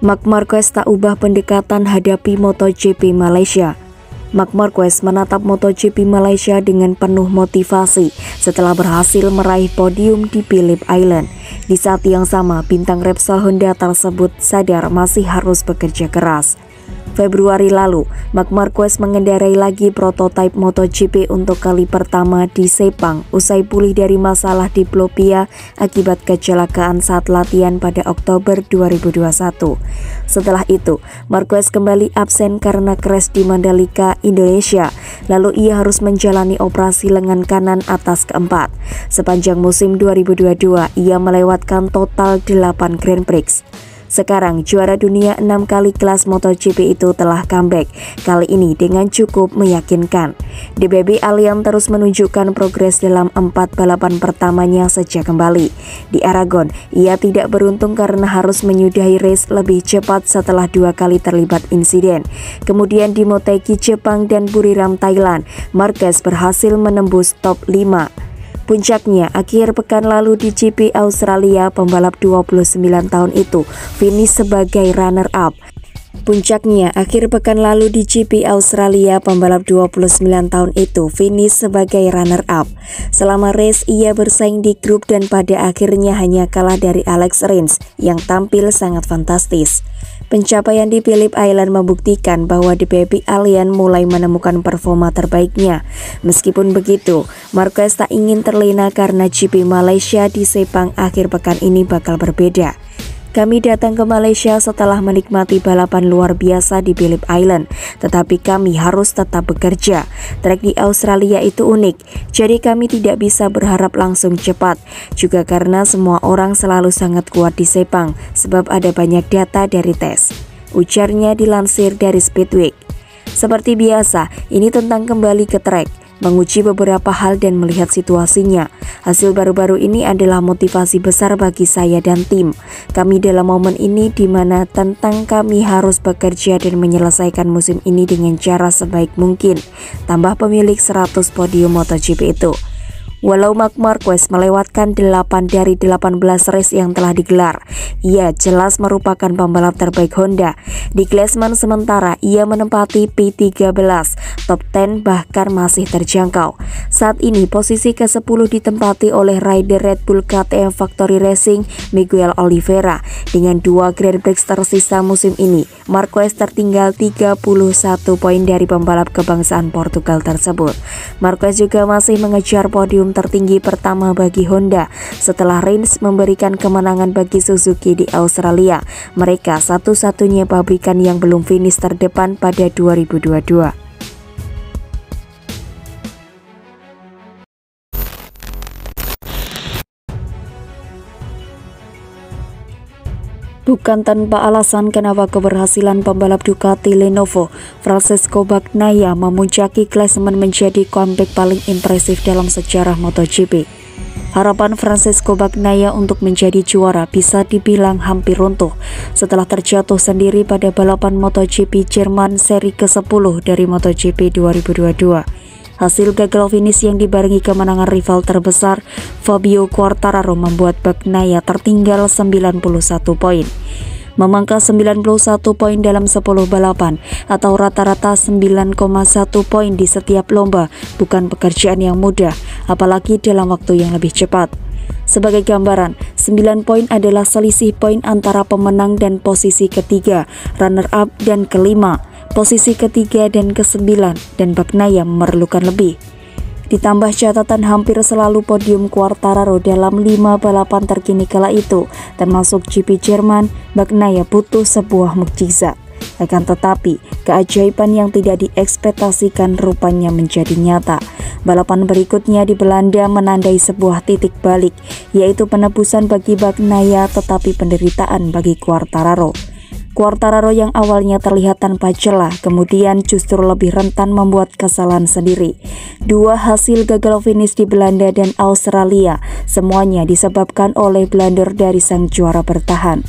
Marc Marquez tak ubah pendekatan hadapi MotoGP Malaysia. Marc Marquez menatap MotoGP Malaysia dengan penuh motivasi setelah berhasil meraih podium di Phillip Island. Di saat yang sama, bintang Repsol Honda tersebut sadar masih harus bekerja keras. Februari lalu, Marc Marquez mengendarai lagi prototipe MotoGP untuk kali pertama di Sepang usai pulih dari masalah diplopia akibat kecelakaan saat latihan pada Oktober 2021. Setelah itu, Marquez kembali absen karena crash di Mandalika, Indonesia. Lalu ia harus menjalani operasi lengan kanan atas keempat. Sepanjang musim 2022, ia melewatkan total 8 Grand Prix. Sekarang juara dunia 6 kali kelas MotoGP itu telah comeback, kali ini dengan cukup meyakinkan. The Baby Alien terus menunjukkan progres dalam 4 balapan pertamanya sejak kembali. Di Aragon, ia tidak beruntung karena harus menyudahi race lebih cepat setelah 2 kali terlibat insiden. Kemudian di Motegi Jepang dan Buriram Thailand, Marquez berhasil menembus top 5. Puncaknya, akhir pekan lalu di GP Australia, pembalap 29 tahun itu finish sebagai runner-up. Selama race, ia bersaing di grup dan pada akhirnya hanya kalah dari Alex Rins yang tampil sangat fantastis. Pencapaian di Phillip Island membuktikan bahwa The Baby Alien mulai menemukan performa terbaiknya. Meskipun begitu, Marquez tak ingin terlena karena GP Malaysia di Sepang akhir pekan ini bakal berbeda. Kami datang ke Malaysia setelah menikmati balapan luar biasa di Phillip Island, tetapi kami harus tetap bekerja. Trek di Australia itu unik, jadi kami tidak bisa berharap langsung cepat. Juga karena semua orang selalu sangat kuat di Sepang, sebab ada banyak data dari tes. Ujarnya dilansir dari Speedweek. Seperti biasa, ini tentang kembali ke trek, menguji beberapa hal dan melihat situasinya. Hasil baru-baru ini adalah motivasi besar bagi saya dan tim. Kami dalam momen ini di mana tentang kami harus bekerja dan menyelesaikan musim ini dengan cara sebaik mungkin. Tambah pemilik 100 podium MotoGP itu. Walau Marc Marquez melewatkan 8 dari 18 race yang telah digelar, ia jelas merupakan pembalap terbaik Honda. Di klasemen sementara, ia menempati P13, top 10 bahkan masih terjangkau. Saat ini posisi ke-10 ditempati oleh rider Red Bull KTM Factory Racing Miguel Oliveira. Dengan 2 Grand Prix tersisa musim ini, Marquez tertinggal 31 poin dari pembalap kebangsaan Portugal tersebut. Marquez juga masih mengejar podium tertinggi pertama bagi Honda setelah Rins memberikan kemenangan bagi Suzuki di Australia. Mereka satu-satunya pabrikan yang belum finish terdepan pada 2022. Bukan tanpa alasan kenapa keberhasilan pembalap Ducati Lenovo, Francesco Bagnaia memuncaki klasemen menjadi comeback paling impresif dalam sejarah MotoGP. Harapan Francesco Bagnaia untuk menjadi juara bisa dibilang hampir runtuh setelah terjatuh sendiri pada balapan MotoGP Jerman seri ke-10 dari MotoGP 2022. Hasil gagal finish yang dibarengi kemenangan rival terbesar Fabio Quartararo membuat Bagnaia tertinggal 91 poin. Memangkas 91 poin dalam 10 balapan atau rata-rata 9,1 poin di setiap lomba bukan pekerjaan yang mudah, apalagi dalam waktu yang lebih cepat. Sebagai gambaran, 9 poin adalah selisih poin antara pemenang dan posisi ketiga, runner-up dan kelima, posisi ketiga dan ke-9, dan Bagnaia memerlukan lebih. Ditambah catatan hampir selalu podium Quartararo dalam 5 balapan terkini kala itu, termasuk GP Jerman, Bagnaia butuh sebuah mukjizat. Akan tetapi, keajaiban yang tidak diekspektasikan rupanya menjadi nyata. Balapan berikutnya di Belanda menandai sebuah titik balik, yaitu penebusan bagi Bagnaia tetapi penderitaan bagi Quartararo. Quartararo yang awalnya terlihat tanpa celah, kemudian justru lebih rentan membuat kesalahan sendiri. 2 hasil gagal finish di Belanda dan Australia, semuanya disebabkan oleh blunder dari sang juara bertahan.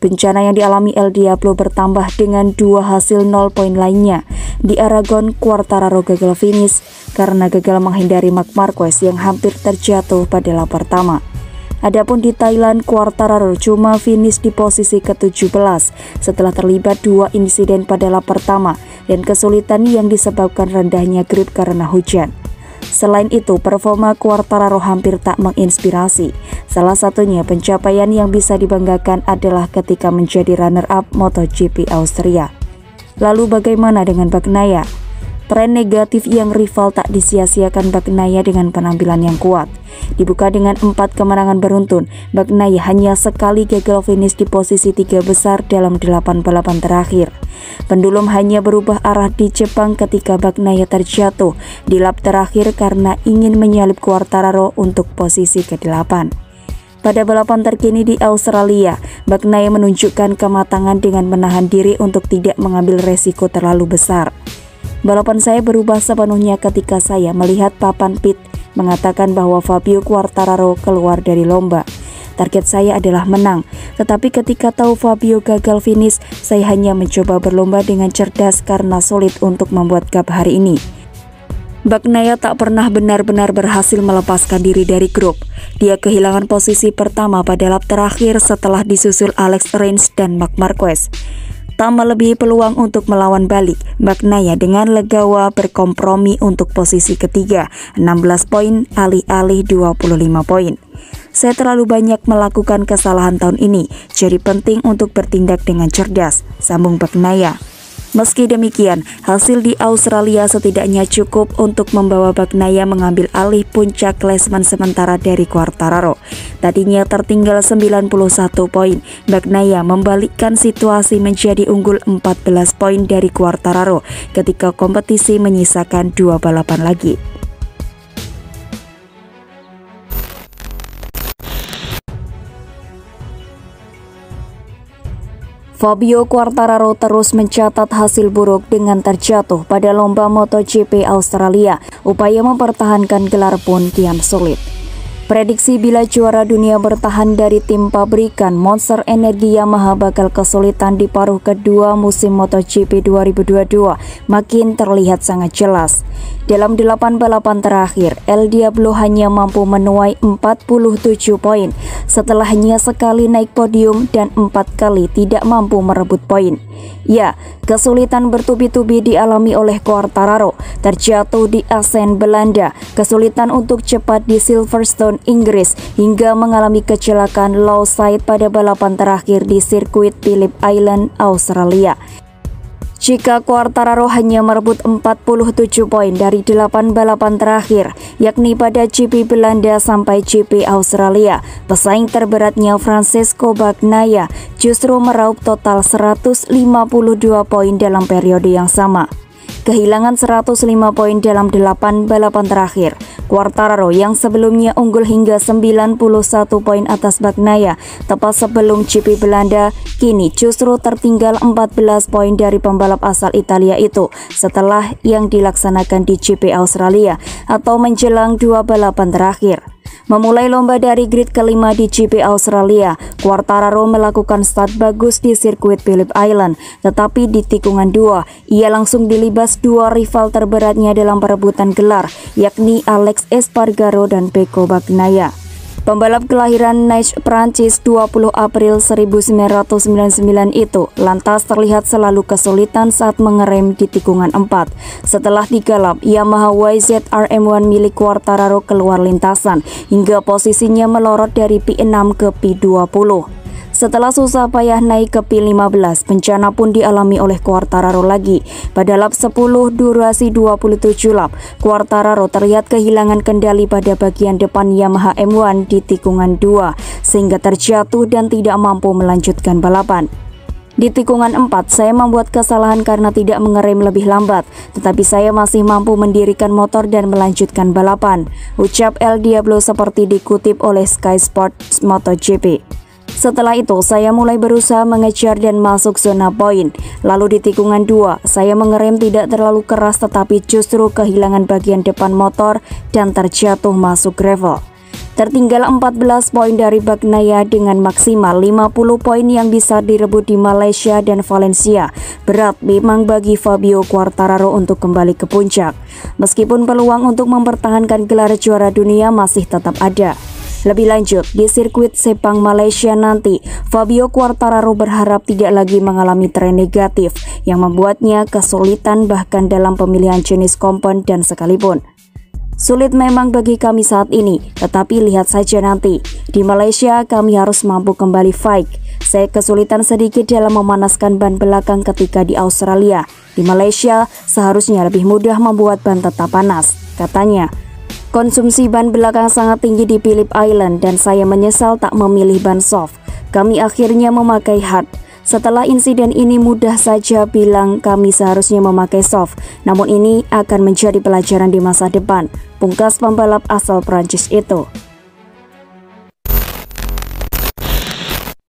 Bencana yang dialami El Diablo bertambah dengan 2 hasil 0 poin lainnya. Di Aragon, Quartararo gagal finish karena gagal menghindari Marc Marquez yang hampir terjatuh pada lap pertama. Adapun di Thailand, Quartararo cuma finish di posisi ke-17 setelah terlibat 2 insiden pada lap pertama dan kesulitan yang disebabkan rendahnya grip karena hujan. Selain itu, performa Quartararo hampir tak menginspirasi. Salah satunya pencapaian yang bisa dibanggakan adalah ketika menjadi runner-up MotoGP Austria. Lalu bagaimana dengan Bagnaia? Tren negatif yang rival tak disia-siakan Bagnaia dengan penampilan yang kuat. Dibuka dengan 4 kemenangan beruntun, Bagnaia hanya sekali gagal finish di posisi 3 besar dalam 8 balapan terakhir. Pendulum hanya berubah arah di Jepang ketika Bagnaia terjatuh di lap terakhir karena ingin menyalip Quartararo untuk posisi ke-8. Pada balapan terkini di Australia, Bagnaia menunjukkan kematangan dengan menahan diri untuk tidak mengambil resiko terlalu besar. Balapan saya berubah sepenuhnya ketika saya melihat papan pit mengatakan bahwa Fabio Quartararo keluar dari lomba. Target saya adalah menang, tetapi ketika tahu Fabio gagal finish, saya hanya mencoba berlomba dengan cerdas karena sulit untuk membuat gap hari ini. Bagnaia tak pernah benar-benar berhasil melepaskan diri dari grup. Dia kehilangan posisi pertama pada lap terakhir setelah disusul Alex Rins dan Marc Marquez. Tak melebihi peluang untuk melawan balik, Bagnaia dengan legawa berkompromi untuk posisi ketiga, 16 poin alih-alih 25 poin. Saya terlalu banyak melakukan kesalahan tahun ini, jadi penting untuk bertindak dengan cerdas, sambung Bagnaia. Meski demikian, hasil di Australia setidaknya cukup untuk membawa Bagnaia mengambil alih puncak klasemen sementara dari Quartararo. Tadinya tertinggal 91 poin, Bagnaia membalikkan situasi menjadi unggul 14 poin dari Quartararo ketika kompetisi menyisakan 2 balapan lagi. Fabio Quartararo terus mencatat hasil buruk dengan terjatuh pada lomba MotoGP Australia. Upaya mempertahankan gelar pun kian sulit. Prediksi bila juara dunia bertahan dari tim pabrikan Monster Energi Yamaha bakal kesulitan di paruh kedua musim MotoGP 2022 makin terlihat sangat jelas. Dalam 8 balapan terakhir, El Diablo hanya mampu menuai 47 poin setelah hanya sekali naik podium dan 4 kali tidak mampu merebut poin. Ya, kesulitan bertubi-tubi dialami oleh Quartararo, terjatuh di Assen, Belanda, kesulitan untuk cepat di Silverstone, Inggris, hingga mengalami kecelakaan low side pada balapan terakhir di sirkuit Phillip Island, Australia. Jika Quartararo hanya merebut 47 poin dari 8 balapan terakhir, yakni pada GP Belanda sampai GP Australia, pesaing terberatnya Francesco Bagnaia justru meraup total 152 poin dalam periode yang sama. Kehilangan 105 poin dalam 8 balapan terakhir. Quartararo yang sebelumnya unggul hingga 91 poin atas Bagnaia tepat sebelum GP Belanda, kini justru tertinggal 14 poin dari pembalap asal Italia itu setelah yang dilaksanakan di GP Australia atau menjelang 2 balapan terakhir. Memulai lomba dari grid kelima di GP Australia, Quartararo melakukan start bagus di sirkuit Phillip Island, tetapi di tikungan 2, ia langsung dilibas 2 rival terberatnya dalam perebutan gelar, yakni Alex Espargaro dan Pecco Bagnaia. Pembalap kelahiran Nice, Prancis 20 April 1999 itu lantas terlihat selalu kesulitan saat mengerem di tikungan 4. Setelah 3 lap, Yamaha YZ RM1 milik Quartararo keluar lintasan hingga posisinya melorot dari P6 ke P20. Setelah susah payah naik ke P15, bencana pun dialami oleh Quartararo lagi. Pada lap 10 durasi 27 lap, Quartararo terlihat kehilangan kendali pada bagian depan Yamaha M1 di tikungan 2, sehingga terjatuh dan tidak mampu melanjutkan balapan. Di tikungan 4, saya membuat kesalahan karena tidak mengerem lebih lambat, tetapi saya masih mampu mendirikan motor dan melanjutkan balapan, ucap El Diablo seperti dikutip oleh Sky Sports MotoGP. Setelah itu, saya mulai berusaha mengejar dan masuk zona poin. Lalu di tikungan 2, saya mengerem tidak terlalu keras tetapi justru kehilangan bagian depan motor dan terjatuh masuk gravel. Tertinggal 14 poin dari Bagnaia dengan maksimal 50 poin yang bisa direbut di Malaysia dan Valencia. Berat memang bagi Fabio Quartararo untuk kembali ke puncak. Meskipun peluang untuk mempertahankan gelar juara dunia masih tetap ada. Lebih lanjut, di sirkuit Sepang Malaysia nanti, Fabio Quartararo berharap tidak lagi mengalami tren negatif yang membuatnya kesulitan bahkan dalam pemilihan jenis kompon dan sekalipun. Sulit memang bagi kami saat ini, tetapi lihat saja nanti. Di Malaysia kami harus mampu kembali fight. Saya kesulitan sedikit dalam memanaskan ban belakang ketika di Australia. Di Malaysia seharusnya lebih mudah membuat ban tetap panas, katanya. Konsumsi ban belakang sangat tinggi di Phillip Island dan saya menyesal tak memilih ban soft. Kami akhirnya memakai hard. Setelah insiden ini mudah saja bilang kami seharusnya memakai soft, namun ini akan menjadi pelajaran di masa depan, pungkas pembalap asal Prancis itu.